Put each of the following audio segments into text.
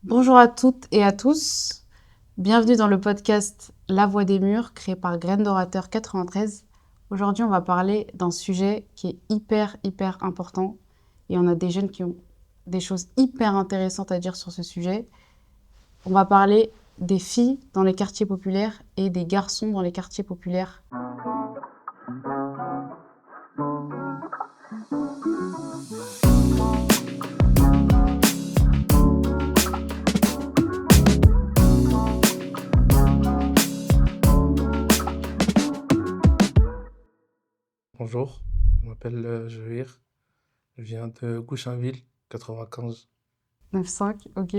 Bonjour à toutes et à tous. Bienvenue dans le podcast La Voix des Murs, créé par Graines d'Orateur 93. Aujourd'hui, on va parler d'un sujet qui est hyper important. Et on a des jeunes qui ont des choses hyper intéressantes à dire sur ce sujet. On va parler des filles dans les quartiers populaires et des garçons dans les quartiers populaires. Bonjour, je m'appelle Joïr, je viens de Gouchainville, 95. 9-5, ok.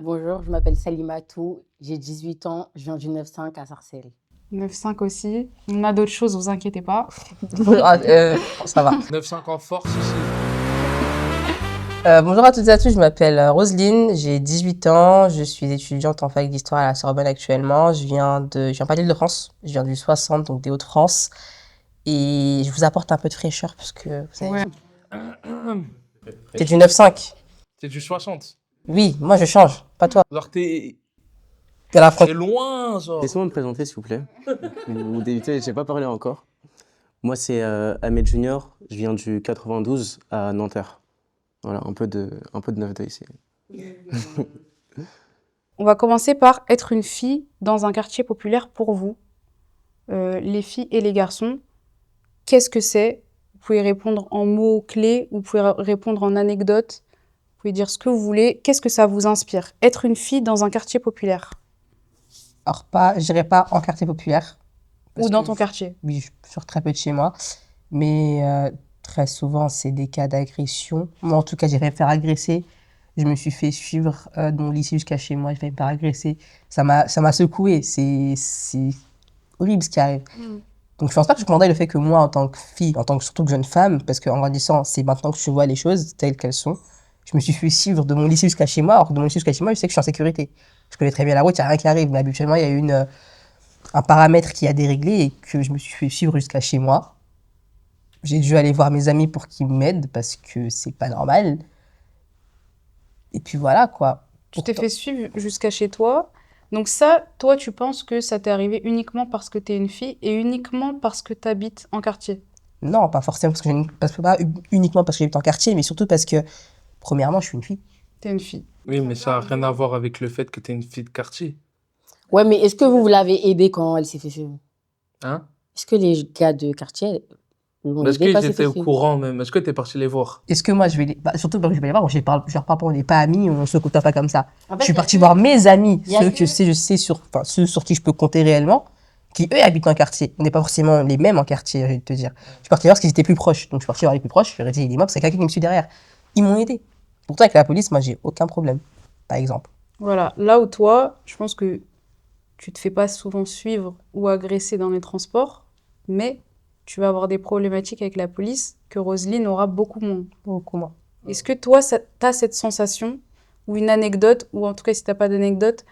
Bonjour, je m'appelle Salimatou, j'ai 18 ans, je viens du 9-5 à Sarcelles. 9-5 aussi. On a d'autres choses, vous inquiétez pas. Ça va. 9-5 en force ici. Bonjour à toutes et à tous, je m'appelle Roselyne, j'ai 18 ans, je suis étudiante en fac d'histoire à la Sorbonne actuellement. Je viens pas d'Île-de-France, je viens du 60, donc des Hauts-de-France. Et je vous apporte un peu de fraîcheur parce que vous savez, Ouais. t'es du 9-5. T'es du 60. Oui, moi je change, pas toi. Alors t'es T'es à la frontière. loin, genre. Laissez-moi me présenter, s'il vous plaît. Vous débutez, j'ai pas parlé encore. Moi, c'est Ahmed Junior, je viens du 92 à Nanterre. Voilà, un peu de 9-2 ici. On va commencer par être une fille dans un quartier populaire pour vous. Les filles et les garçons, qu'est-ce que c'est? Vous pouvez répondre en mots-clés, vous pouvez répondre en anecdotes, vous pouvez dire ce que vous voulez. Qu'est-ce que ça vous inspire? Être une fille dans un quartier populaire Alors je dirais pas en quartier populaire. Parce ou dans que- ton quartier. Oui, je sors très peu de chez moi. Mais très souvent, c'est des cas d'agression. Moi, en tout cas, j'ai failli me faire agresser. Je me suis fait suivre de mon lycée jusqu'à chez moi. J'ai failli me faire agresser. Ça m'a secoué. C'est horrible ce qui arrive. Donc, je pense pas que je comprendrais le fait que moi, en tant que fille, en tant que surtout que jeune femme, parce qu'en grandissant, c'est maintenant que je vois les choses telles qu'elles sont, je me suis fait suivre de mon lycée jusqu'à chez moi. Alors que de mon lycée jusqu'à chez moi, je sais que je suis en sécurité. Je connais très bien la route, il n'y a rien qui arrive. Mais habituellement, il y a un paramètre qui a déréglé et que je me suis fait suivre jusqu'à chez moi. J'ai dû aller voir mes amis pour qu'ils m'aident parce que c'est pas normal. Et puis voilà, quoi. Tu t'es fait suivre jusqu'à chez toi. Donc ça, toi, tu penses que ça t'est arrivé uniquement parce que t'es une fille et uniquement parce que t'habites en quartier? Non, pas forcément pas uniquement parce que j'habite en quartier, mais surtout parce que, premièrement, je suis une fille. T'es une fille. Oui, mais ça n'a rien à voir avec le fait que t'es une fille de quartier. Ouais, mais est-ce que vous l'avez aidée quand elle s'est fait suivre? Hein? Est-ce que les gars de quartier l'ont Est-ce aidée quand qu'ils elle s'est étaient fait au suivre? courant même? Est-ce que t'es parti les voir? Est-ce que moi, surtout parce que je vais les voir, je leur parle pas, on n'est pas amis, on se côtoie pas comme ça. En fait, Je suis il y a partie eu- voir mes amis, il y a ceux eu- que je sais ceux sur qui je peux compter réellement, qui eux habitent en quartier. On n'est pas forcément les mêmes en quartier, je vais te dire. Je suis partie voir parce qu'ils étaient plus proches. Donc je suis partie voir les plus proches, je leur ai dit, aidez-moi parce qu'il y a quelqu'un qui me suit derrière. Ils m'ont aidé. Pourtant, avec la police, moi, j'ai aucun problème, par exemple. Voilà. Là où toi, je pense que tu te fais pas souvent suivre ou agresser dans les transports, mais tu vas avoir des problématiques avec la police que Roselyne aura beaucoup moins. Beaucoup moins. Est-ce que toi, t'as cette sensation, ou une anecdote, ou en tout cas si t'as pas d'anecdote,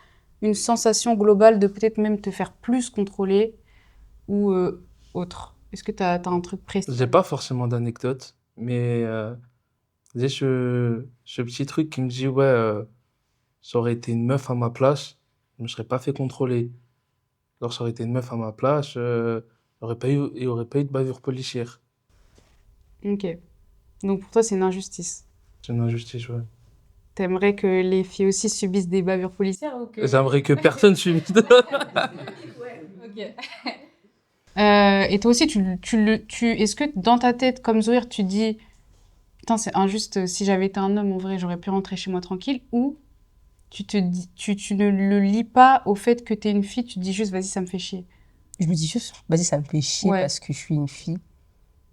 une sensation globale de peut-être même te faire plus contrôler ou autre? Est-ce que t'as un truc précis? J'ai pas forcément d'anecdote, mais j'ai ce petit truc qui me dit, ouais, ça aurait été une meuf à ma place, je me serais pas fait contrôler. Alors, ça aurait été une meuf à ma place, il y aurait pas eu de bavure policière. Ok. Donc pour toi, c'est une injustice. C'est une injustice, ouais. T'aimerais que les filles aussi subissent des bavures policières ou que... J'aimerais que personne suive. Ok. Et toi aussi, est-ce que dans ta tête, comme Zoïr, tu dis putain, c'est injuste, si j'avais été un homme, en vrai, j'aurais pu rentrer chez moi tranquille, ou tu ne le lis pas au fait que t'es une fille, tu te dis juste vas-y, ça me fait chier. Je me dis juste, vas-y, ça me fait chier Ouais. parce que je suis une fille.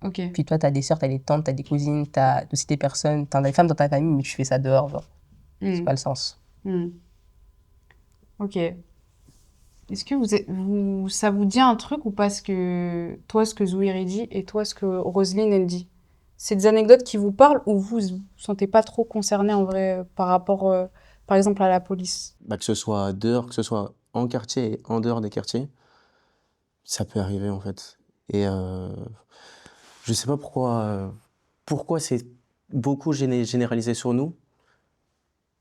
Ok. Puis toi, t'as des sœurs, t'as des tantes, t'as des cousines, t'as aussi des personnes, t'as des femmes dans ta famille, mais tu fais ça dehors, genre. C'est Hmm. pas le sens. Hmm. Ok. Est-ce que ça vous dit un truc ou pas ce que toi, ce que Zouir il dit et toi, ce que Roselyne elle dit? C'est des anecdotes qui vous parlent ou vous vous sentez pas trop concerné en vrai par rapport, par exemple, à la police? Bah, que ce soit dehors, que ce soit en quartier et en dehors des quartiers, ça peut arriver en fait. Et je sais pas pourquoi c'est beaucoup généralisé sur nous.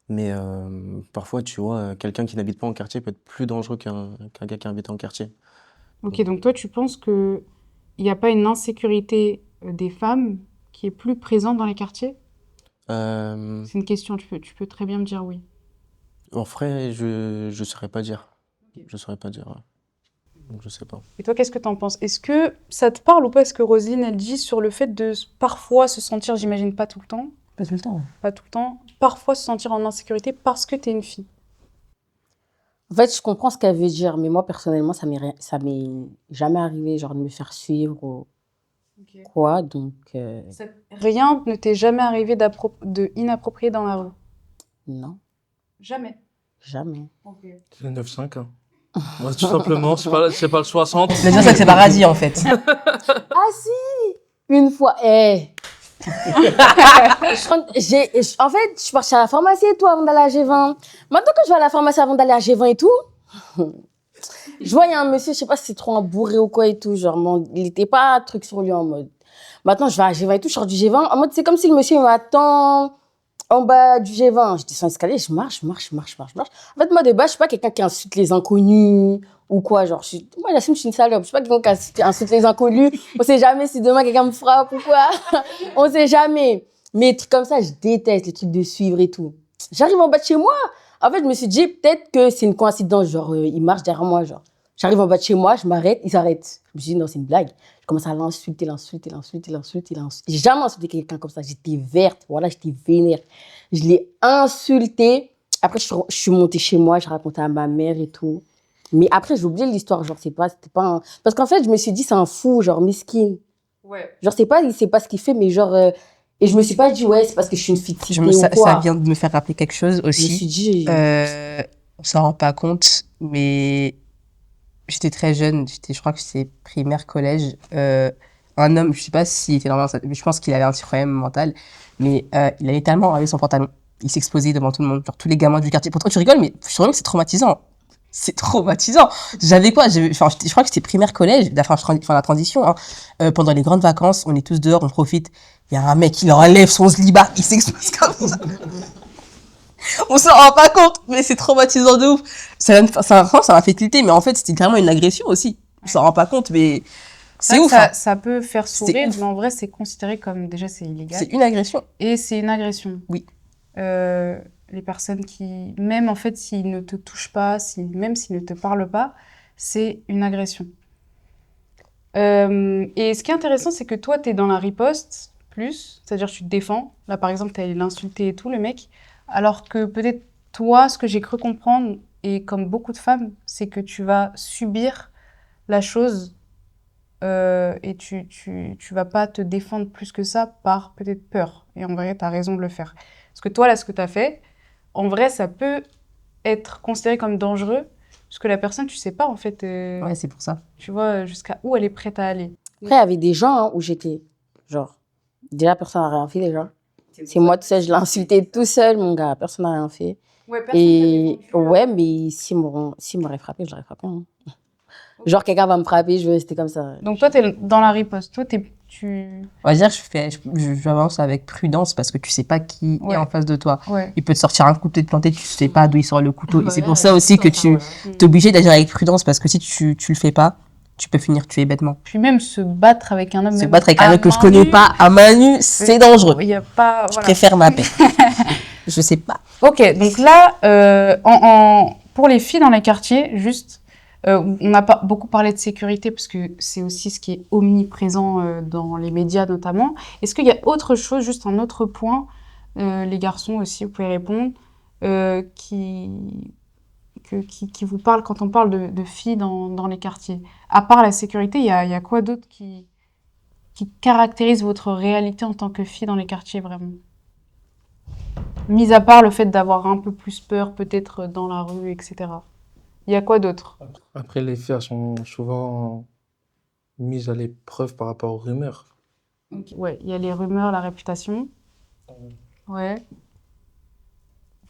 Mais parfois, tu vois, quelqu'un qui n'habite pas en quartier peut être plus dangereux qu'un gars qui habite en quartier. Ok, donc toi, tu penses qu'il n'y a pas une insécurité des femmes qui est plus présente dans les quartiers? Euh, C'est une question, tu peux très bien me dire oui. En vrai, je saurais pas dire. Ok. Je saurais pas dire. Ouais. Donc, je sais pas. Et toi, qu'est-ce que t'en penses? Est-ce que ça te parle ou pas ce que Roselyne, elle dit sur le fait de parfois se sentir, j'imagine pas tout le temps, Pas tout le temps. pas tout le temps, parfois se sentir en insécurité parce que t'es une fille? En fait, je comprends ce qu'elle veut dire, mais moi, personnellement, ça m'est jamais arrivé, genre, de me faire suivre ou quoi. Donc, Rien ne t'est jamais arrivé de inapproprié dans la rue? non, Jamais. jamais. C'est le 9-5, hein. Moi, tout simplement, c'est pas le 60. Le dire ça que c'est paradis en fait. Ah si! Une fois, en fait, je suis partie à la pharmacie et tout avant d'aller à G20. Maintenant que je vais à la pharmacie avant d'aller à G20 et tout, je vois, il y a un monsieur, je sais pas si c'est trop un bourré ou quoi et tout, genre, il était pas un truc sur lui en mode. Maintenant, je vais à G20 et tout, je sors du G20, en mode, c'est comme si le monsieur m'attend en bas du G20. Je descends l'escalier, je marche. En fait, moi, de base, je suis pas quelqu'un qui insulte les inconnus ou quoi, genre, moi, j'assume que je suis une salope. Je suis pas quelqu'un qui insulte les inconnus. On sait jamais si demain quelqu'un me frappe ou quoi. On sait jamais. Mais les trucs comme ça, je déteste les trucs de suivre et tout. J'arrive en bas de chez moi. En fait, je me suis dit, peut-être que c'est une coïncidence, genre, il marche derrière moi, genre. J'arrive en bas de chez moi, je m'arrête, il s'arrête. Je me suis dit, non, c'est une blague. Je commence à l'insulter. J'ai jamais insulté quelqu'un comme ça. J'étais verte, voilà, j'étais vénère. Je l'ai insulté. Après, je suis montée chez moi, j'ai raconté à ma mère et tout. Mais après, j'ai oublié l'histoire, genre, c'était pas un... Parce qu'en fait, je me suis dit, c'est un fou, genre, miskin. Ouais. Genre, il sait pas ce qu'il fait, mais genre... Et je me suis pas dit, ouais, c'est parce que je suis une fille de cité ou Ça quoi. vient de me faire rappeler quelque chose Je me suis aussi. dit... On s'en rend pas compte, mais j'étais très jeune, je crois que c'était primaire, collège. Un homme, je sais pas s'il était normal, mais je pense qu'il avait un petit problème mental, mais il a littéralement enlevé son pantalon. Il s'exposait devant tout le monde, genre tous les gamins du quartier. Pourtant, tu rigoles, mais je suis vraiment que c'est traumatisant. C'est traumatisant. J'avais quoi? Je crois que c'était primaire, collège, la transition. Hein. Pendant les grandes vacances, on est tous dehors, on profite. Il y a un mec, il enlève son slibard, il s'expose comme ça. On s'en rend pas compte, mais c'est traumatisant de ouf. Ça m'a fait tilter, mais en fait, c'était carrément une agression aussi. On s'en rend pas compte, mais c'est ouf. Hein. Ça peut faire sourire, mais en vrai, c'est considéré comme, déjà, c'est illégal. C'est une agression. Et c'est une agression. Oui. Les personnes qui, même en fait, s'ils ne te touchent pas, même s'ils ne te parlent pas, c'est une agression. Et ce qui est intéressant, c'est que toi, tu es dans la riposte, plus, c'est-à-dire tu te défends. Là, par exemple, tu allé l'insulter et tout, le mec. Alors que peut-être toi, ce que j'ai cru comprendre, et comme beaucoup de femmes, c'est que tu vas subir la chose et tu vas pas te défendre plus que ça par peut-être peur. Et en vrai, tu as raison de le faire. Parce que toi, là, ce que tu as fait, en vrai, ça peut être considéré comme dangereux, parce que la personne, tu sais pas, en fait, Ouais, c'est pour ça. tu vois, jusqu'à où elle est prête à aller. Après, il y avait des gens où j'étais, genre, déjà, personne n'a rien fait, déjà. C'est moi, tout seul, je l'ai insulté tout seul, mon gars, personne n'a rien fait. Ouais, Et ouais, mais s'il m'aurait frappé, je l'aurais frappé. Hein. Genre, quelqu'un va me frapper, je vais rester comme ça. Donc toi, t'es dans la riposte. Toi, On va dire que j'avance avec prudence parce que tu sais pas qui est en face de toi. Ouais. Il peut te sortir un couteau, te planter, tu sais pas d'où il sort le couteau. Et c'est pour ça aussi que tu es obligé d'agir avec prudence parce que si tu le fais pas, tu peux finir tué bêtement. Puis même se battre avec un homme. Se battre avec un homme que je connais pas à main nue, c'est dangereux. Il y a pas. Je préfère ma paix. Je sais pas. Ok, donc là, pour les filles dans les quartiers, juste, on n'a pas beaucoup parlé de sécurité parce que c'est aussi ce qui est omniprésent dans les médias notamment. Est-ce qu'il y a autre chose, juste un autre point, les garçons aussi, vous pouvez répondre, qui vous parle quand on parle de filles dans les quartiers? À part la sécurité, il y a quoi d'autre qui caractérise votre réalité en tant que fille dans les quartiers vraiment? Mis à part le fait d'avoir un peu plus peur peut-être dans la rue, etc. Il y a quoi d'autre? Après, les filles, elles sont souvent mises à l'épreuve par rapport aux rumeurs. Ouais, il y a les rumeurs, la réputation. Ouais.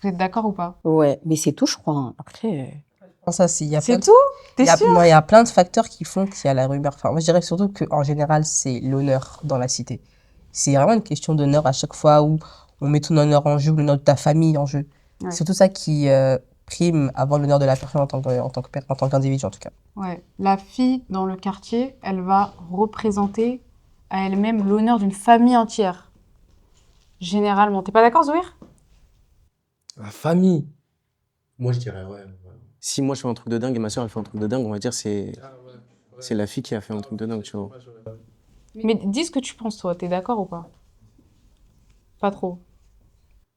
Vous êtes d'accord ou pas? Ouais, mais c'est tout, je crois. Hein. Après. Ça, il y a C'est plein tout? T'es sûr? non, il y a plein de facteurs qui font qu'il y a la rumeur. Enfin, moi, je dirais surtout qu'en général, c'est l'honneur dans la cité. C'est vraiment une question d'honneur à chaque fois où on met ton honneur en jeu, l'honneur de ta famille en jeu. Ouais. C'est surtout ça qui prime avant l'honneur de la personne en tant qu'individu, en tout cas. Ouais. La fille dans le quartier, elle va représenter à elle-même l'honneur d'une famille entière. Généralement. T'es pas d'accord, Zouir? La famille. Moi, je dirais, ouais. Si moi je fais un truc de dingue et ma soeur elle fait un truc de dingue, on va dire c'est la fille qui a fait un truc de dingue, tu vois. Mais dis ce que tu penses, toi. T'es d'accord ou pas? Pas trop.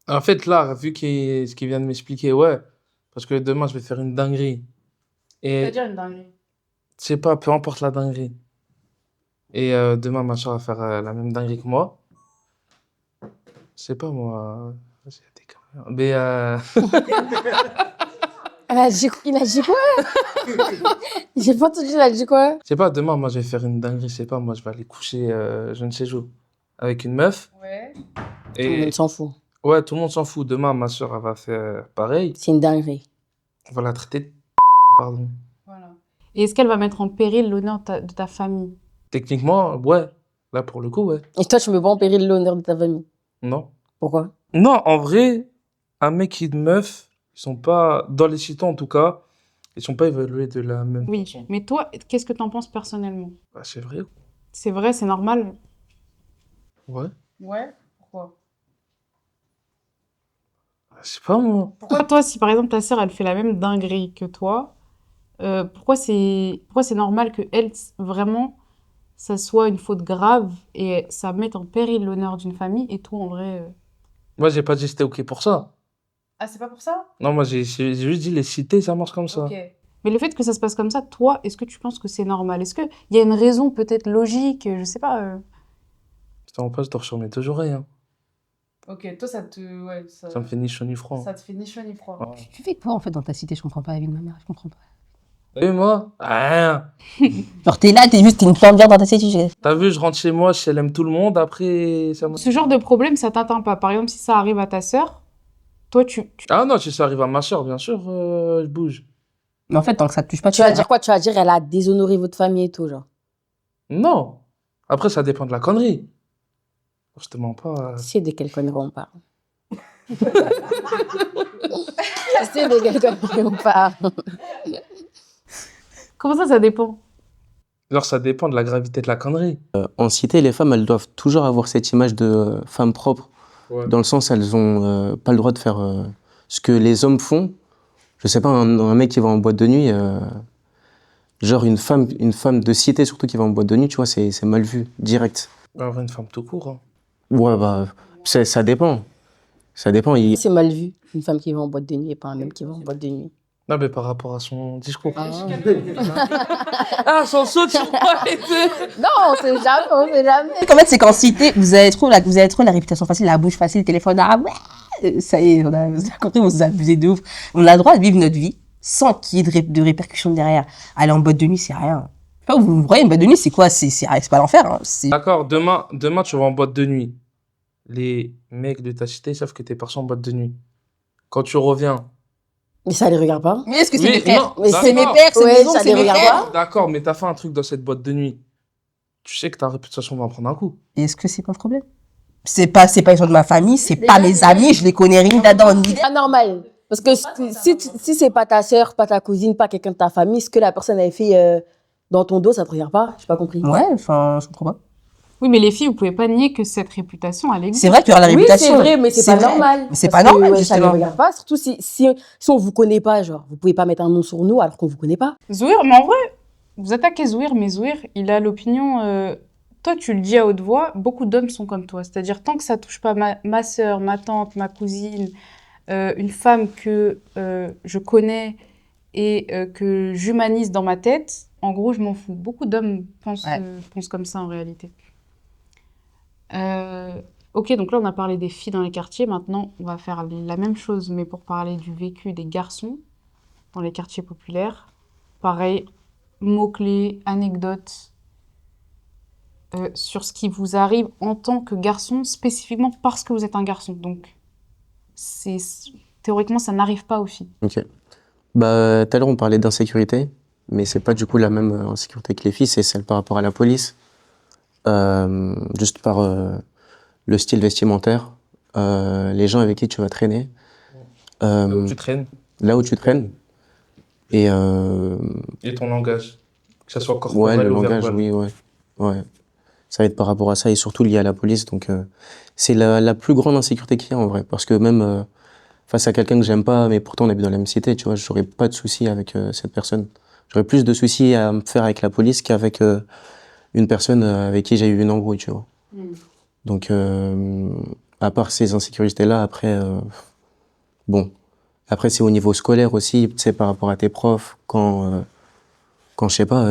En fait, là, ce qu'il vient de m'expliquer, ouais. Parce que demain, je vais faire une dinguerie. Et C'est-à-dire une dinguerie. je sais pas, peu importe la dinguerie. Et demain, ma soeur va faire la même dinguerie que moi. Je sais pas, moi. Vas-y, t'es quand même- Mais Il a dit quoi? J'ai pas entendu, il a dit quoi? je sais pas, demain, moi, je vais faire une dinguerie. Je sais pas, moi, je vais aller coucher, je ne sais où, avec une meuf. Ouais. Tout le Et monde s'en fout. ouais, tout le monde s'en fout. Demain, ma soeur, elle va faire pareil. C'est une dinguerie. On va la traiter de pardon. Voilà. Et est-ce qu'elle va mettre en péril l'honneur de ta famille? Techniquement, ouais. Là, pour le coup, ouais. Et toi, tu mets pas en péril l'honneur de ta famille. Non. Pourquoi? Non, en vrai, un mec et une meuf, ils sont pas, dans les citons en tout cas, ils sont pas évalués de la même Oui. façon. Mais toi, qu'est-ce que t'en penses personnellement? Bah, c'est vrai. C'est vrai, c'est normal? Ouais. Ouais. Pourquoi? Je sais pas, moi. Pourquoi toi, si par exemple ta sœur, elle fait la même dinguerie que toi, pourquoi c'est normal que elle, vraiment, ça soit une faute grave et ça mette en péril l'honneur d'une famille et toi, en vrai... Moi, j'ai pas dit que c'était OK pour ça. Ah, c'est pas pour ça? Non, moi, j'ai juste dit les cités, ça marche comme ça. Ok. Mais le fait que ça se passe comme ça, toi, est-ce que tu penses que c'est normal? Est-ce qu'il y a une raison peut-être logique, je sais pas. Ça en passe, je dors sur mes deux oreilles. Hein. Ok, toi, ça te... Ouais, Ça me fait ni chaud ni froid. te fait ni chaud ni froid. Ouais. Tu fais quoi en fait dans ta cité? Je comprends pas, la vie de ma mère, je comprends pas. Et moi? Rien. Genre t'es là, t'es une plante verte dans ta cité. T'as vu, je rentre chez moi, elle aime tout le monde, après, ça me... Ce genre de problème, ça t'atteint pas. Par exemple, si ça arrive à ta sœur, toi, Ah non, si ça arrive à ma soeur, bien sûr, je bouge. Mais en fait, tant que ça te touche pas, Tu vas dire quoi? Tu vas dire elle a déshonoré votre famille et tout, genre. Non. Après, ça dépend de la connerie. Je te mens pas. Tu sais de quelle connerie on parle. Tu sais de quelle connerie on parle. Comment ça dépend? Alors, ça dépend de la gravité de la connerie. En cité, les femmes, elles doivent toujours avoir cette image de femme propre, Ouais. dans le sens elles ont pas le droit de faire ce que les hommes font. Je sais pas, un mec qui va en boîte de nuit, genre une femme de cité surtout qui va en boîte de nuit, tu vois, c'est mal vu, direct. Avoir une femme tout court. Hein. Ouais, bah, ça dépend. Ça dépend. C'est mal vu, une femme qui va en boîte de nuit et pas un homme qui va en boîte de nuit. Non, mais par rapport à son discours. Ah. Ah, son saut sur moi et tout. Non, on sait jamais, on sait jamais. En fait, c'est qu'en cité, vous avez trop la réputation facile, la bouche facile, le téléphone arabe. Ouais, ça y est, vous avez compris, on s'est abusé de ouf. On a le droit de vivre notre vie sans qu'il y ait de répercussions derrière. Aller en boîte de nuit, c'est rien. Enfin, vous voyez, une boîte de nuit, c'est quoi? C'est pas l'enfer. Hein. D'accord, demain, tu vas en boîte de nuit. Les mecs de ta cité ils savent que t'es parti en boîte de nuit. Quand tu reviens. Mais ça les regarde pas. Mais est-ce que c'est Oui, mes frères? non, Mais c'est mes d'accord. pères, c'est Ouais, mes oncles, ça c'est les mes regarde frères. pas. D'accord, mais t'as fait un truc dans cette boîte de nuit. Tu sais que ta réputation va en prendre un coup. Et est-ce que c'est pas un problème? C'est pas les gens de ma famille, c'est pas mes amis, je les connais rien d'Adam ni C'est pas normal. Parce que si c'est pas ta sœur, pas ta cousine, pas quelqu'un de ta famille, ce que la personne avait fait dans ton dos, ça te regarde pas? J'ai pas compris. Ouais, enfin, je comprends pas. Oui, mais les filles, vous pouvez pas nier que cette réputation, elle existe. C'est vrai qu'il y aura la Oui, réputation. c'est vrai, mais c'est pas vrai. normal. Mais c'est Parce pas que, normal, ouais, ça les justement. regarde pas. Surtout si on vous connaît pas, genre, vous pouvez pas mettre un nom sur nous alors qu'on vous connaît pas. Zouir, mais en vrai, vous attaquez Zouir, mais Zouir, il a l'opinion... Toi, tu le dis à haute voix, beaucoup d'hommes sont comme toi. C'est-à-dire, tant que ça touche pas ma sœur, ma tante, ma cousine, une femme que je connais et que j'humanise dans ma tête, en gros, je m'en fous. Beaucoup d'hommes pensent comme ça en réalité. Ok, donc là, on a parlé des filles dans les quartiers. Maintenant, on va faire la même chose, mais pour parler du vécu des garçons dans les quartiers populaires. Pareil, mots-clés, anecdotes sur ce qui vous arrive en tant que garçon, spécifiquement parce que vous êtes un garçon. Donc, théoriquement, ça n'arrive pas aux filles. Ok. Bah, tout à l'heure, on parlait d'insécurité, mais c'est pas du coup la même insécurité que les filles, c'est celle par rapport à la police. Juste par le style vestimentaire, les gens avec qui tu vas traîner. Là où Euh, tu traînes là où tu traînes. Et et ton langage, que ça soit ouais, corporel le ou langage, verbal. oui, ouais. Ouais. Ça va être par rapport à ça et surtout lié à la police. Donc, c'est la plus grande insécurité qu'il y a en vrai. Parce que même face à quelqu'un que j'aime pas, mais pourtant on habite dans la même cité, tu vois, j'aurais pas de soucis avec cette personne. J'aurais plus de soucis à me faire avec la police qu'avec une personne avec qui j'ai eu une embrouille, tu vois. Donc, à part ces insécurités-là, après, bon. Après, c'est au niveau scolaire aussi, tu sais, par rapport à tes profs, quand je sais pas,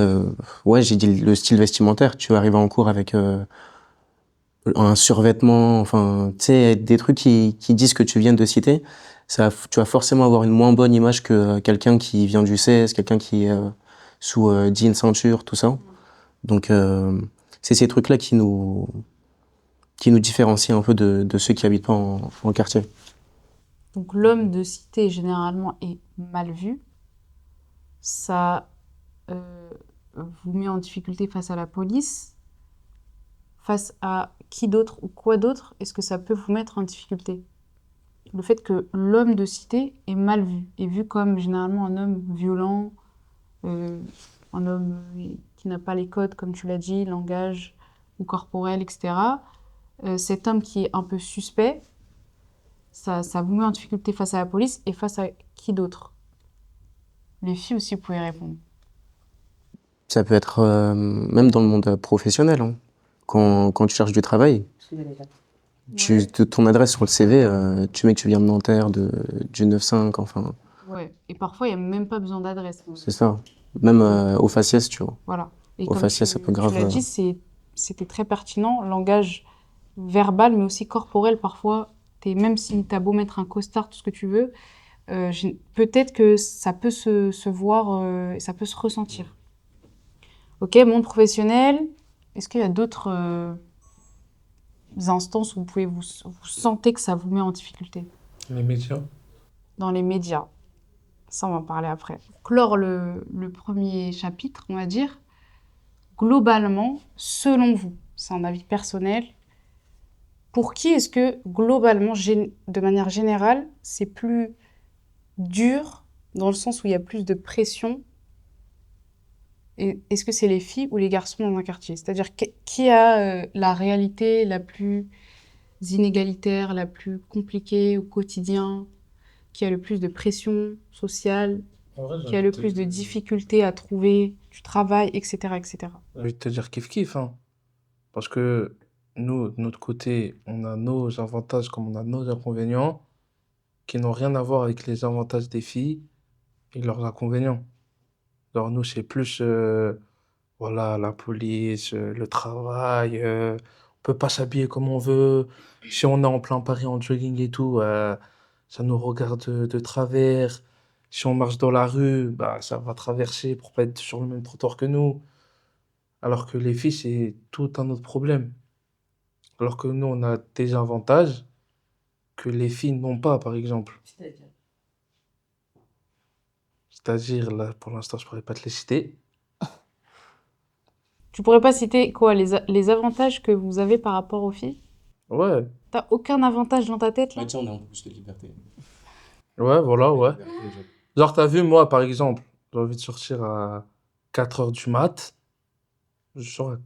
ouais, j'ai dit le style vestimentaire, tu arrives en cours avec un survêtement, enfin, tu sais, des trucs qui disent que tu viens de cité, tu vas forcément avoir une moins bonne image que quelqu'un qui vient du 16, quelqu'un qui est sous jean, ceinture, tout ça. Donc, c'est ces trucs-là qui nous différencient un peu de ceux qui habitent pas en quartier. Donc l'homme de cité généralement est mal vu. Ça euh, vous met en difficulté face à la police. Face à qui d'autre ou quoi d'autre est-ce que ça peut vous mettre en difficulté? Le fait que l'homme de cité est mal vu, est vu comme généralement un homme violent, euh, un homme qui n'a pas les codes, comme tu l'as dit, langage ou corporel, etc. Cet homme qui est un peu suspect, ça vous met en difficulté face à la police et face à qui d'autre? Les filles aussi, vous pouvez répondre. Ça peut être même dans le monde professionnel, hein. Quand tu cherches du travail, ton adresse sur le CV, tu mets que tu viens de Nanterre, du 9-5, enfin, Ouais. Et parfois, il n'y a même pas besoin d'adresse. c'est ça. Même au faciès, tu vois. Voilà. Et Au comme faciès, ça peut tu grave. l'as dit, c'était très pertinent. Langage verbal, mais aussi corporel. Parfois, même si tu as beau mettre un costard, tout ce que tu veux, peut-être que ça peut se voir et ça peut se ressentir. Ok, monde professionnel. Est-ce qu'il y a d'autres instances où vous sentez que ça vous met en difficulté? Les médias. Dans les médias. Ça, on va en parler après. Clore le premier chapitre, on va dire. Globalement, selon vous, c'est un avis personnel, pour qui est-ce que, globalement, de manière générale, c'est plus dur, dans le sens où il y a plus de pression? Et est-ce que c'est les filles ou les garçons dans un quartier? C'est-à-dire, qui a la réalité la plus inégalitaire, la plus compliquée au quotidien, qui a le plus de pression sociale, En vrai, qui a le plus de difficultés à trouver du travail, etc., etc. j'ai envie de te dire kiff-kiff, hein. Parce que nous, de notre côté, on a nos avantages comme on a nos inconvénients qui n'ont rien à voir avec les avantages des filles et leurs inconvénients. Alors nous, c'est plus voilà, la police, le travail, on peut pas s'habiller comme on veut. Si on est en plein Paris en jogging et tout, ça nous regarde de travers. Si on marche dans la rue, bah, ça va traverser pour pas être sur le même trottoir que nous. Alors que les filles, c'est tout un autre problème. Alors que nous, on a des avantages que les filles n'ont pas, par exemple. C'est-à-dire, là, pour l'instant, je pourrais pas te les citer. Tu pourrais pas citer quoi, les avantages que vous avez par rapport aux filles? Ouais, T'as aucun avantage dans ta tête là? Tiens, on a un peu plus de liberté. ouais, voilà, ouais. Genre, t'as vu, moi, par exemple, j'ai envie de sortir à 4 heures du mat. Je sors à...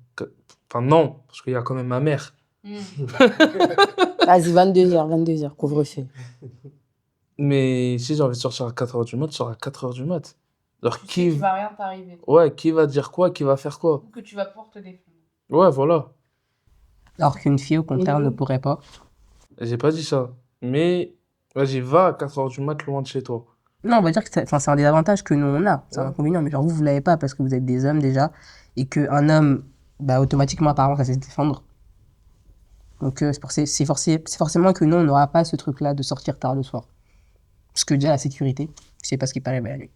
Enfin, non, parce qu'il y a quand même ma mère. Vas-y, 22h, couvre-feu. Mais si j'ai envie de sortir à 4 heures du mat, je sors à 4 heures du mat. Alors, va rien t'arriver. Ouais, qui va dire quoi, qui va faire quoi? Ou que tu vas pouvoir te défendre. Ouais, voilà. Alors qu'une fille, au contraire, ne pourrait pas. J'ai pas dit ça. Mais, vas-y, va à 4 heures du mat loin de chez toi. Non, on va dire que c'est un des avantages que nous, on a. C'est un Ouais. inconvénient, mais genre vous l'avez pas parce que vous êtes des hommes déjà. Et qu'un homme, bah, automatiquement, apparemment, ça sait se défendre. Donc, c'est forcément que nous, on n'aura pas ce truc-là de sortir tard le soir. Parce que déjà, la sécurité, c'est pas ce qui paraît à la nuit.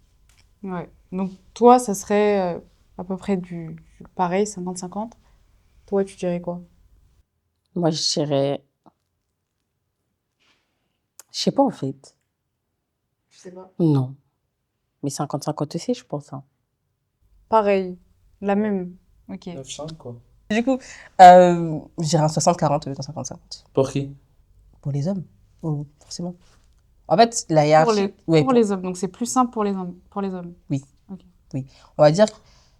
Ouais. Donc toi, ça serait à peu près du pareil, 50-50. Toi, tu dirais quoi? Moi, je dirais... Je sais pas, en fait. Je sais pas. Non. Mais 50-50 aussi, je pense. Hein. Pareil, la même. Ok. 9-5, quoi. Du coup, je dirais un 60-40 au lieu d'un 50-50. Pour qui? Pour les hommes, forcément. En fait, la Pour hiérarchie... ouais, pour les hommes. Donc, c'est plus simple pour les hommes. Pour les hommes. Oui. Ok. Oui. On va dire,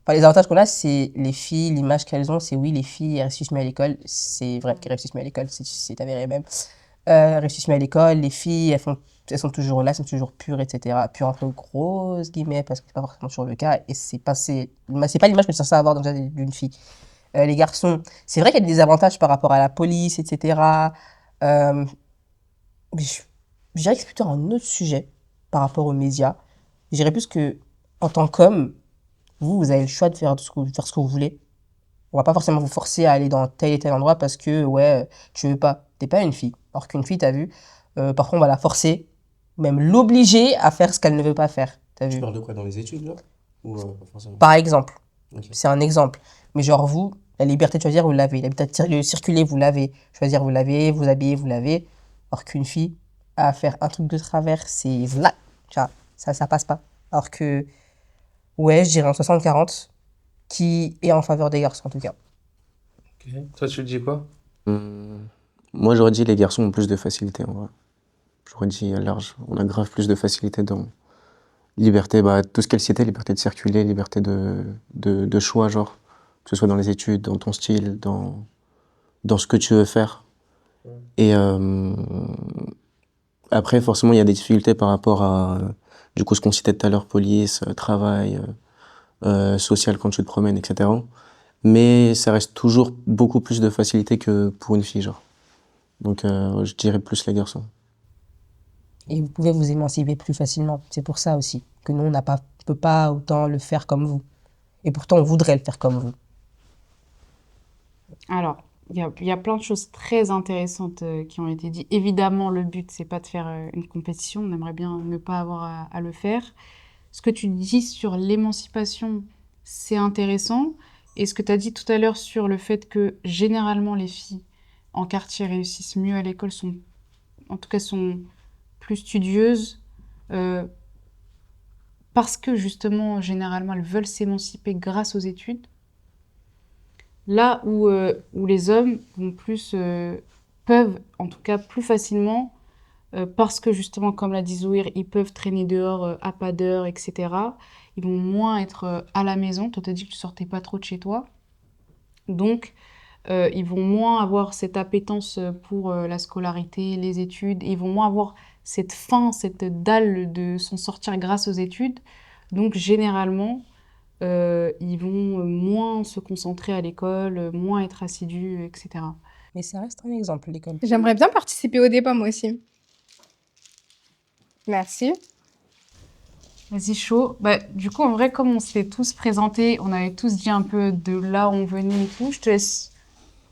enfin, les avantages qu'on a, c'est les filles, l'image qu'elles ont, c'est oui, les filles elles réussissent mieux à l'école. C'est vrai qu'elles réussissent mieux à l'école, c'est avéré même. Elles réussissent mieux à l'école, les filles, elles sont toujours là, elles sont toujours pures, etc. Pures entre grosses guillemets, parce que c'est pas forcément toujours le cas. Et c'est pas l'image que tu es censé avoir déjà d'une fille. Les garçons, c'est vrai qu'il y a des avantages par rapport à la police, etc. Euh, mais je dirais que c'est plutôt un autre sujet par rapport aux médias. Je dirais plus que, en tant qu'homme, vous avez le choix de faire faire ce que vous voulez. On va pas forcément vous forcer à aller dans tel et tel endroit parce que, ouais, tu veux pas. T'es pas une fille. Alors qu'une fille, t'as vu, parfois on va la forcer, même l'obliger à faire ce qu'elle ne veut pas faire. T'as Tu vu? parles de quoi dans les études, là? Ou pas forcément? Par exemple, Ok. c'est un exemple. Mais genre vous, la liberté de choisir, vous l'avez. La liberté de circuler, vous l'avez. Choisir, vous l'avez. Vous habiller, vous l'avez. Alors qu'une fille, à faire un truc de travers, c'est là. Tu vois, ça passe pas. Alors que, ouais, je dirais un 60-40 qui est en faveur des garçons en tout cas. Ok. Toi, tu dis quoi? Moi, j'aurais dit les garçons ont plus de facilité, en vrai. J'aurais dit large. On a grave plus de facilité dans liberté, bah, tout ce qu'elle citait, liberté de circuler, liberté de choix, genre. Que ce soit dans les études, dans ton style, dans ce que tu veux faire. Ouais. Et après, forcément, il y a des difficultés par rapport à, du coup, ce qu'on citait tout à l'heure, police, travail, social quand tu te promènes, etc. Mais ça reste toujours beaucoup plus de facilité que pour une fille, genre. Donc, je dirais plus les garçons. Et vous pouvez vous émanciper plus facilement. C'est pour ça aussi que nous, on peut pas autant le faire comme vous. Et pourtant, on voudrait le faire comme vous. Alors, il y a plein de choses très intéressantes qui ont été dites. Évidemment, le but, c'est pas de faire une compétition. On aimerait bien ne pas avoir à le faire. Ce que tu dis sur l'émancipation, c'est intéressant. Et ce que tu as dit tout à l'heure sur le fait que généralement les filles en quartier réussissent mieux à l'école, en tout cas sont plus studieuses, euh, parce que justement, généralement, elles veulent s'émanciper grâce aux études. Là où les hommes peuvent, en tout cas plus facilement, parce que justement, comme l'a dit Zouir, ils peuvent traîner dehors à pas d'heure, etc. Ils vont moins être à la maison. Toi, t'as dit que tu sortais pas trop de chez toi. Donc, ils vont moins avoir cette appétence pour la scolarité, les études. Ils vont moins avoir cette faim, cette dalle de s'en sortir grâce aux études. Donc, généralement, ils vont moins se concentrer à l'école, moins être assidus, etc. Mais ça reste un exemple, l'école. J'aimerais bien participer au débat, moi aussi. Merci. Vas-y, chaud. Bah, du coup, en vrai, comme on s'est tous présentés, on avait tous dit un peu de là où on venait et tout, je te laisse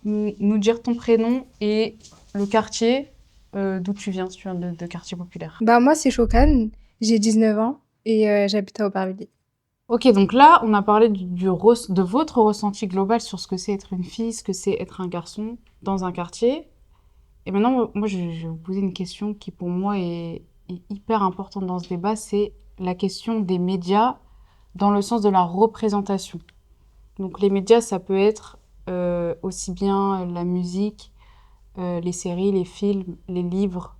nous dire ton prénom et le quartier d'où tu viens, si tu viens de quartier populaire. Bah, moi, c'est Shokan. J'ai 19 ans et j'habite à Aubervilliers. Ok, donc là, on a parlé de votre ressenti global sur ce que c'est être une fille, ce que c'est être un garçon dans un quartier. Et maintenant, moi, je vais vous poser une question qui, pour moi, est hyper importante dans ce débat, c'est la question des médias dans le sens de la représentation. Donc, les médias, ça peut être aussi bien la musique, les séries, les films, les livres,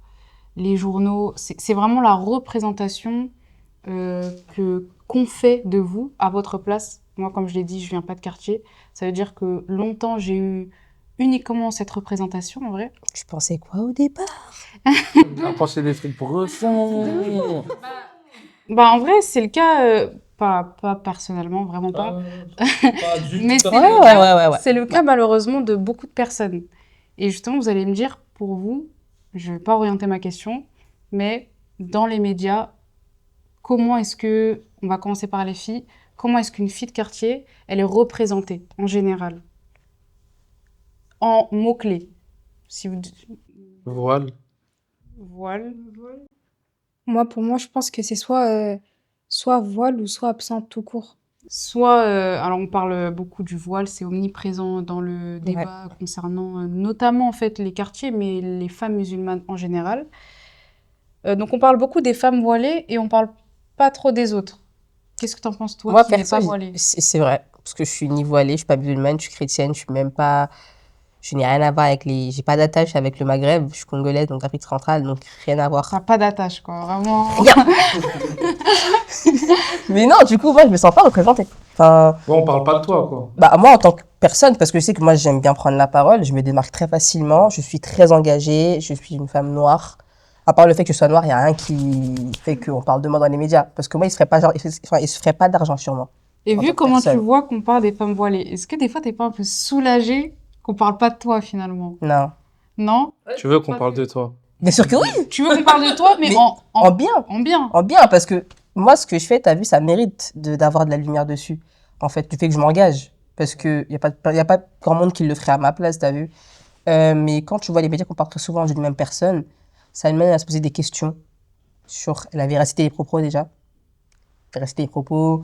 les journaux. C'est vraiment la représentation qu'on fait de vous à votre place. Moi, comme je l'ai dit, je viens pas de quartier. Ça veut dire que longtemps, j'ai eu uniquement cette représentation, en vrai. Tu pensais quoi au départ? À penser des trucs pour eux, ça. Bah, en vrai, c'est le cas, pas personnellement, vraiment pas. Pas du Mais tout. c'est le cas, Ouais. c'est le cas malheureusement de beaucoup de personnes. Et justement, vous allez me dire, pour vous, je vais pas orienter ma question, mais dans les médias, comment est-ce que, on va commencer par les filles, comment est-ce qu'une fille de quartier, elle est représentée en général? En mots-clés. Si vous... Voile. Voile. Moi, pour moi, je pense que c'est soit voile ou soit absente tout court. Soit, alors on parle beaucoup du voile, c'est omniprésent dans le débat concernant notamment en fait les quartiers, mais les femmes musulmanes en général. Donc on parle beaucoup des femmes voilées et on parle pas trop des autres. Qu'est-ce que t'en penses toi Moi, qui n'es perso, pas voilée? c'est vrai. Parce que je suis ni voilée, je suis pas musulmane, je suis chrétienne, je suis même pas... Je n'ai rien à voir avec les... J'ai pas d'attache avec le Maghreb, je suis congolaise, donc Afrique centrale, donc rien à voir. T'as pas d'attache, quoi, vraiment. Rien. Mais non, du coup, moi, je me sens pas représentée. Enfin, Bon, on parle pas de toi, quoi. bah, moi, en tant que personne, parce que je sais que moi, j'aime bien prendre la parole, je me démarque très facilement, je suis très engagée, je suis une femme noire. À part le fait que je sois noire, il n'y a rien qui fait qu'on parle de moi dans les médias. Parce que moi, il se ferait pas, il se ferait pas d'argent sur moi. Et En vu tant que comment tu personne. vois qu'on parle des femmes voilées, est-ce que des fois t'es pas un peu soulagée qu'on parle pas de toi finalement? Non. Non? Tu veux qu'on parle de toi? Bien sûr que oui, Tu veux qu'on parle de toi, mais, Mais en en bien. en bien. En bien, parce que moi, ce que je fais, t'as vu, ça mérite d'avoir de la lumière dessus. En fait, du fait que je m'engage. Parce que y a pas grand monde qui le ferait à ma place, t'as vu. Mais quand tu vois les médias qu'on parle très souvent d'une même personne, ça mène à se poser des questions sur la véracité des propos déjà. Véracité des propos,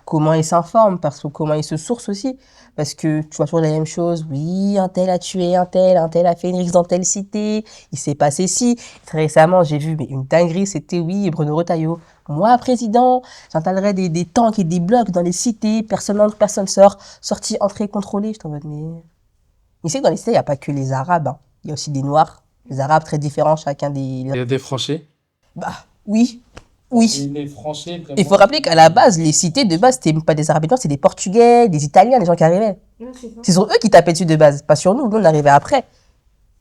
comment ils s'informent, parce que comment ils se sourcent aussi. Parce que tu vois toujours les mêmes choses. Oui, un tel a tué un tel a fait une rixe dans telle cité, il s'est passé ci. Très récemment, j'ai vu mais une dinguerie, c'était oui, Bruno Retailleau. Moi, président, j'installerai des tanks et des blocs dans les cités, personne entre, personne sort, sortie, entrée, contrôlée. Je t'en mode, mais... Il sait que dans les cités, il n'y a pas que les Arabes, hein. Il y a aussi des Noirs, des Arabes très différents, chacun des... Il y a des Français. Bah, oui, oui. Les Français, vraiment. Il faut rappeler qu'à la base, les cités de base, c'était même pas des Arabes et Noirs, c'est des Portugais, des Italiens, les gens qui arrivaient. C'est sur eux qui tapaient dessus de base, pas sur nous. Nous, on arrivait après.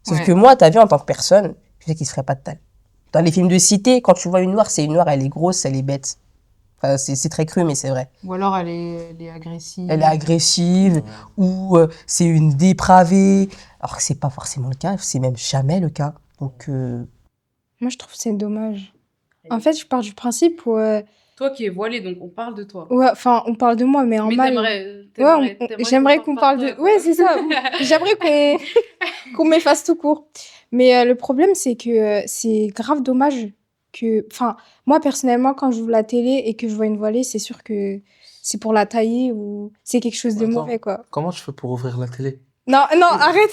Sauf Ouais. que moi, t'as vu, en tant que personne, je sais qu'ils se feraient pas de tal. Dans les films de cité, quand tu vois une noire, c'est une noire, elle est grosse, elle est bête. Enfin, c'est très cru, mais c'est vrai. Ou alors elle est agressive. Elle est agressive, ou c'est une dépravée. Alors que c'est pas forcément le cas, c'est même jamais le cas. Donc, Moi, je trouve que c'est dommage. En fait, je pars du principe où... Toi qui es voilée, donc on parle de toi. ouais, enfin, on parle de moi, mais en mal. Ouais, j'aimerais qu'on parle de... Ouais, c'est ça. J'aimerais qu'on m'efface tout court. Mais le problème, c'est que c'est grave dommage que... Enfin, moi, personnellement, quand je vois la télé et que je vois une voilée, c'est sûr que c'est pour la tailler ou c'est quelque chose de Attends. mauvais, quoi. Comment tu fais pour ouvrir la télé? Non, non, arrête.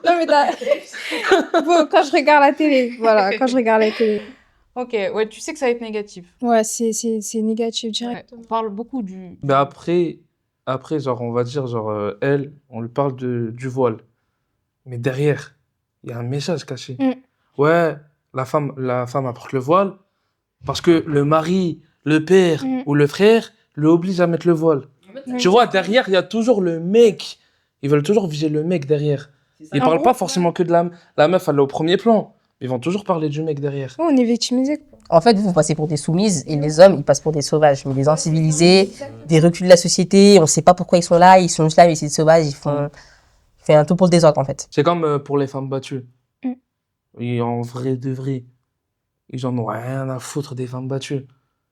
Non, mais bon, quand je regarde la télé, voilà, quand je regarde la télé. Ok, ouais, tu sais que ça va être négatif. Ouais, c'est négatif direct. Ouais, on parle beaucoup du... Mais après, genre, on va dire, genre, elle, on lui parle du voile. Mais derrière, il y a un message caché. Mm. Ouais, la femme apporte le voile parce que le mari, le père Mm. ou le frère le oblige à mettre le voile. Ouais. Tu vois, derrière, il y a toujours le mec. Ils veulent toujours viser le mec derrière. Ils Ah parlent ouais? pas forcément que de la meuf, elle est au premier plan. Ils vont toujours parler du mec derrière. Ouais, on est victimisé. en fait, vous passez pour des soumises et les hommes, ils passent pour des sauvages. Mais des incivilisés, des reculs de la société, on sait pas pourquoi ils sont là juste là, mais c'est des sauvages, ils font un tout pour le désordre, en fait. C'est comme pour les femmes battues. Mm. Et en vrai de vrai, ils en ont rien à foutre des femmes battues.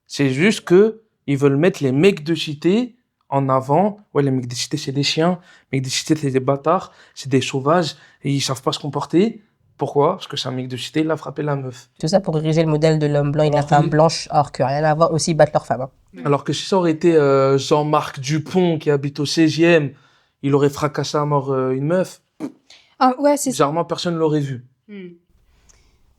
C'est juste que ils veulent mettre les mecs de cité en avant. Ouais, les mecs de cité, c'est des chiens. Les mecs de cité, c'est des bâtards. C'est des sauvages. Et ils savent pas se comporter. Pourquoi? Parce que c'est un mec de cité, il a frappé la meuf. Tout ça pour ériger le modèle de l'homme blanc et de la Alors femme que- blanche, alors que rien à voir, aussi battre leur femme. Hein. Alors que si ça aurait été Jean-Marc Dupont qui habite au 16e, il aurait fracassé à mort une meuf. Ah ouais, c'est ça. Bizarrement, personne l'aurait vu.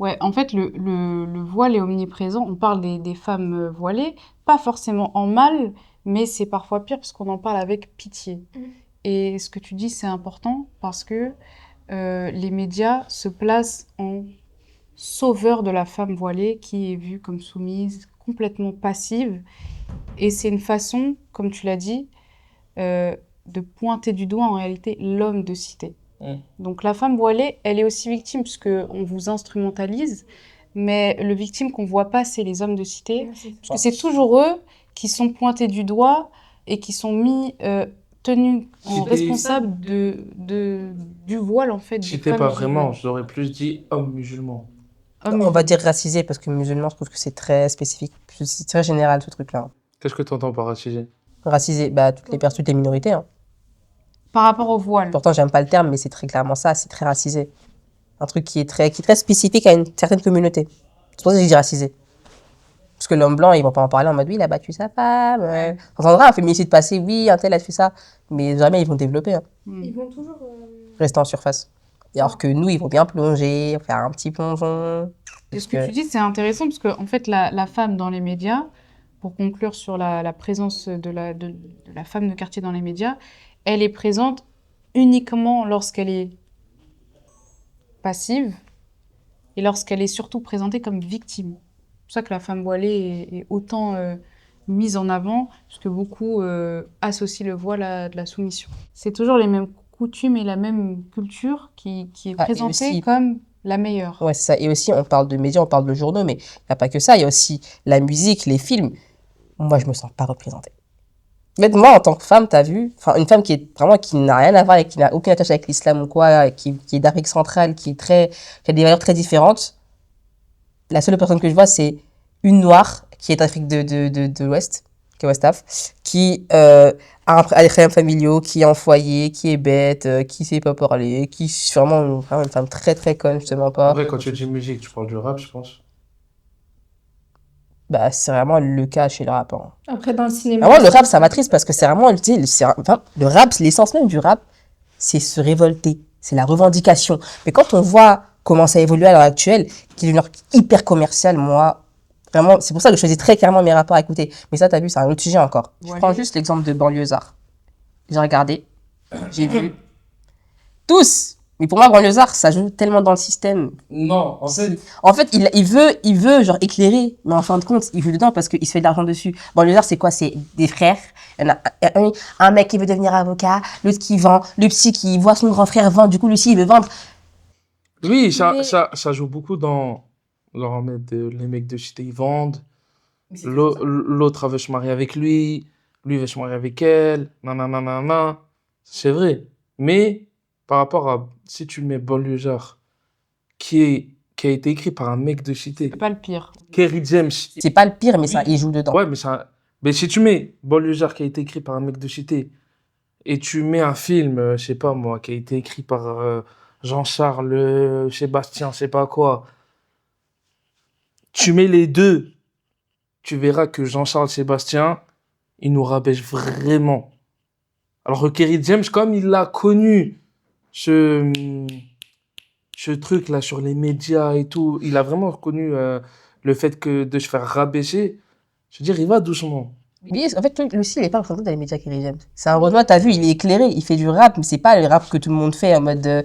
Ouais, en fait, le voile est omniprésent. On parle des femmes voilées, pas forcément en mal, mais c'est parfois pire parce qu'on en parle avec pitié. Et ce que tu dis, c'est important parce que les médias se placent en sauveur de la femme voilée qui est vue comme soumise, complètement passive. Et c'est une façon, comme tu l'as dit, de pointer du doigt en réalité l'homme de cité. Donc la femme voilée, elle est aussi victime parce qu'on vous instrumentalise, mais le victime qu'on voit pas, c'est les hommes de cité, parce que c'est toujours eux qui sont pointés du doigt et qui sont tenus en Cité- responsable du voile en fait. des Cité femmes pas musulmanes. vraiment, j'aurais plus dit homme musulman. Hommes On va dire racisé, parce que musulman, je trouve que c'est très spécifique. C'est très général, ce truc-là. Qu'est-ce que tu entends par racisé? Racisé, bah, toutes les minorités. Hein. par rapport au voile. Pourtant, j'aime pas le terme, mais c'est très clairement ça, c'est très racisé. Un truc qui est très spécifique à une certaine communauté. C'est pour ça que je dis racisé. Parce que l'homme blanc, ils vont pas en parler en mode, oui, il a battu sa femme. On entendra un féminicide passer, oui, un tel a fait ça. Mais jamais ils vont développer. Hein. Ils vont toujours... Rester en surface. Et alors que nous, ils vont bien plonger, faire un petit plongeon. Et ce que tu dis, c'est intéressant parce que en fait, la femme dans les médias, pour conclure sur la présence de la femme de quartier dans les médias, elle est présente uniquement lorsqu'elle est passive et lorsqu'elle est surtout présentée comme victime. C'est pour ça que la femme voilée est autant mise en avant, parce que beaucoup associent le voile à de la soumission. C'est toujours les mêmes coutumes et la même culture qui est présentée aussi, comme la meilleure. ouais, c'est ça. Et aussi, on parle de médias, on parle de journaux, mais il n'y a pas que ça. Il y a aussi la musique, les films. Moi, je me sens pas représentée. En fait, moi, en tant que femme, t'as vu, enfin, une femme qui est vraiment, qui n'a rien à voir avec, qui n'a aucune attache avec l'islam ou quoi, qui est d'Afrique centrale, qui a des valeurs très différentes. La seule personne que je vois, c'est une noire qui est d'Afrique de l'Ouest, qui est West Af, qui a des problèmes familiaux, qui est en foyer, qui est bête, qui sait pas parler, qui est vraiment une femme très très conne, justement En pas. vrai, quand tu dis musique, tu parles du rap, je pense. Bah, c'est vraiment le cas chez le rap. Hein. Après, dans le cinéma. Vraiment, le rap, ça m'attriste parce que c'est vraiment, tu sais, enfin, le rap, l'essence même du rap, c'est se révolter, c'est la revendication. Mais quand on voit comment ça évolue à l'heure actuelle, qui est une heure hyper commerciale, moi, vraiment, c'est pour ça que je choisis très clairement mes rapports à écouter. Mais ça, t'as vu, c'est un autre sujet encore. Voilà. Je prends juste l'exemple de Banlieusard. J'ai regardé, j'ai vu. Tous! Mais pour moi, Banlieusard, ça joue tellement dans le système. Non, en fait, En fait, il veut, genre, éclairer, mais en fin de compte, il joue dedans parce qu'il se fait de l'argent dessus. Banlieusard, c'est quoi? C'est des frères. Il y en a un mec qui veut devenir avocat, l'autre qui vend, le psy qui voit son grand frère vendre, du coup, lui aussi, il veut vendre. oui, Mais- ça joue beaucoup dans genre, les mecs de cité, ils vendent. L'autre veut se marier avec lui veut se marier avec elle, nanana. C'est vrai. Mais par rapport à si tu mets Banlieusard, qui a été écrit par un mec de cité, C'est pas le pire. Kerry James. C'est pas le pire, mais ça, Oui. il joue dedans. Ouais, mais si tu mets Banlieusard qui a été écrit par un mec de cité et tu mets un film, je sais pas moi, qui a été écrit par Jean-Charles Sébastien, je sais pas quoi, tu mets les deux, tu verras que Jean-Charles Sébastien, il nous rabâche vraiment. Alors que Kerry James, comme il a connu ce truc là sur les médias et tout, il a vraiment connu le fait de se faire rabaisser. Je veux dire, il va doucement. En fait, lui aussi, il est pas représenté dans les médias Kerry James. C'est un Renoir, t'as vu, il est éclairé, il fait du rap, mais c'est pas le rap que tout le monde fait en mode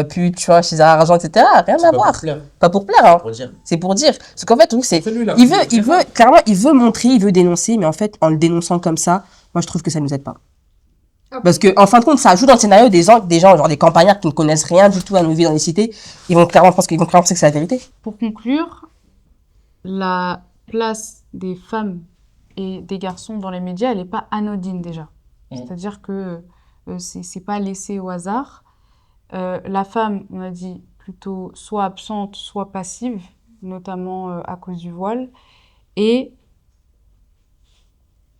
pute, tu vois, chez Zara Argent, etc. Rien à voir. Pas pour plaire, hein. C'est pour dire. Parce qu'en fait, le truc, c'est. Clairement, il veut montrer, il veut dénoncer, mais en fait, en le dénonçant comme ça, moi, je trouve que ça nous aide pas. Parce que, en fin de compte, ça ajoute dans le scénario des gens, genre des campagnards qui ne connaissent rien du tout à nos vies dans les cités. Ils vont clairement penser que c'est la vérité. Pour conclure, la place des femmes et des garçons dans les médias, elle n'est pas anodine déjà. C'est-à-dire que c'est pas laissé au hasard. La femme, on a dit, plutôt soit absente, soit passive, notamment à cause du voile. Et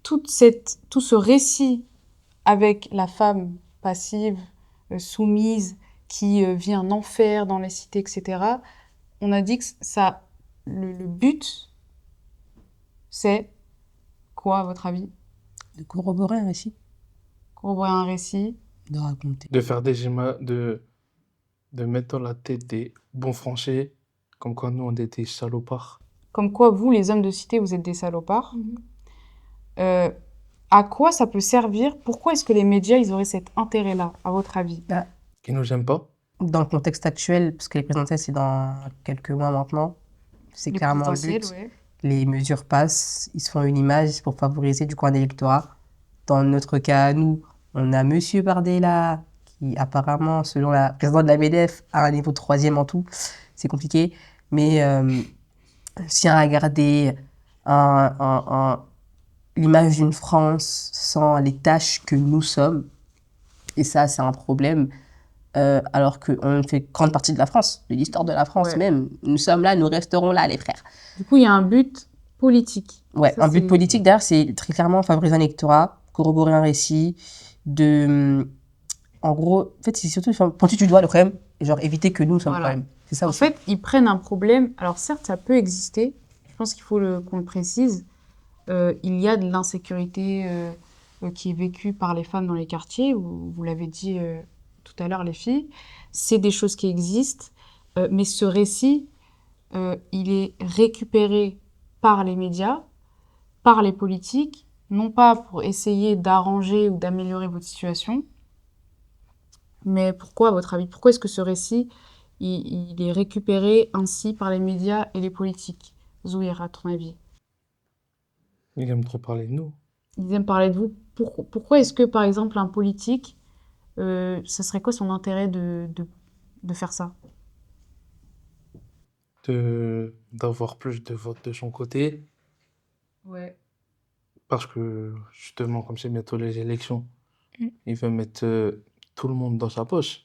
tout ce récit avec la femme passive, soumise, qui vit un enfer dans les cités, etc., on a dit que le but, c'est quoi, à votre avis? De corroborer un récit. Corroborer un récit. De raconter. De faire de mettre dans la tête des bons Français, comme quoi nous on était salopards. Comme quoi, vous, les hommes de cité, vous êtes des salopards. À quoi ça peut servir? Pourquoi est-ce que les médias, ils auraient cet intérêt-là, à votre avis? Qui nous aiment pas. Dans le contexte actuel, parce que les présidentielles, c'est dans quelques mois maintenant, c'est Les clairement le présidentielles, but. ouais. Les mesures passent, ils se font une image pour favoriser du coup un électorat. Dans notre cas, nous, on a Monsieur Bardella, qui apparemment, selon la présidente de la MEDEF, a un niveau 3e en tout. C'est compliqué. Mais si on a gardé l'image d'une France sans les tâches que nous sommes, et ça, c'est un problème, alors qu'on fait grande partie de la France, de l'histoire de la France Ouais. même. Nous sommes là, nous resterons là, les frères. Du coup, il y a un but politique. Ouais, Ça, un but c'est- politique derrière, c'est très clairement favoriser un électorat, corroborer un récit, en gros, en fait, c'est surtout pointer du doigt le problème et genre éviter que nous sommes Voilà. le problème. C'est ça En aussi. fait, ils prennent un problème. Alors certes, ça peut exister. Je pense qu'il faut qu'on le précise. Il y a de l'insécurité qui est vécue par les femmes dans les quartiers. Vous l'avez dit tout à l'heure, les filles. C'est des choses qui existent. Mais ce récit, il est récupéré par les médias, par les politiques, non pas pour essayer d'arranger ou d'améliorer votre situation, Mais pourquoi, à votre avis? Pourquoi est-ce que ce récit, il est récupéré ainsi par les médias et les politiques? Zouir, à ton avis? Il aime trop parler de nous. Ils aiment parler de vous. Pourquoi est-ce que, par exemple, un politique, ça serait quoi son intérêt de faire ça? D'avoir plus de votes de son côté. Ouais. Parce que, justement, comme c'est bientôt les élections, Mm. il veut mettre tout le monde dans sa poche.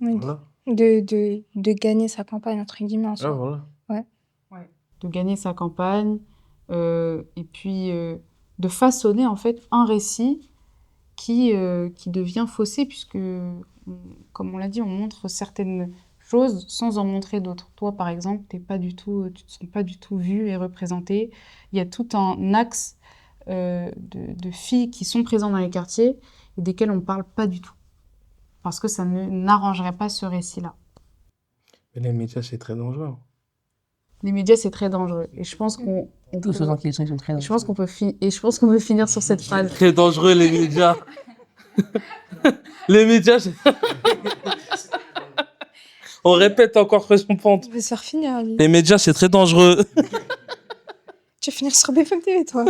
Oui, Voilà. de gagner sa campagne, entre guillemets, en Ah, soi. voilà. De gagner sa campagne, et puis de façonner, en fait, un récit qui devient faussé, puisque, comme on l'a dit, on montre certaines choses sans en montrer d'autres. Toi, par exemple, tu te sens pas du tout vue et représentée. Il y a tout un axe de filles qui sont présentes dans les quartiers et desquelles on ne parle pas du tout. Parce que ça n'arrangerait pas ce récit-là. Mais les médias, c'est très dangereux. Les médias, c'est très dangereux. Et je pense qu'on Tous ceux qui sont très je pense qu'on peut finir sur cette phrase. Très dangereux, les médias. Les médias, on répète encore Pression Pente. On va se faire finir, lui. Les médias, c'est très dangereux. Tu vas finir sur BFM TV, toi.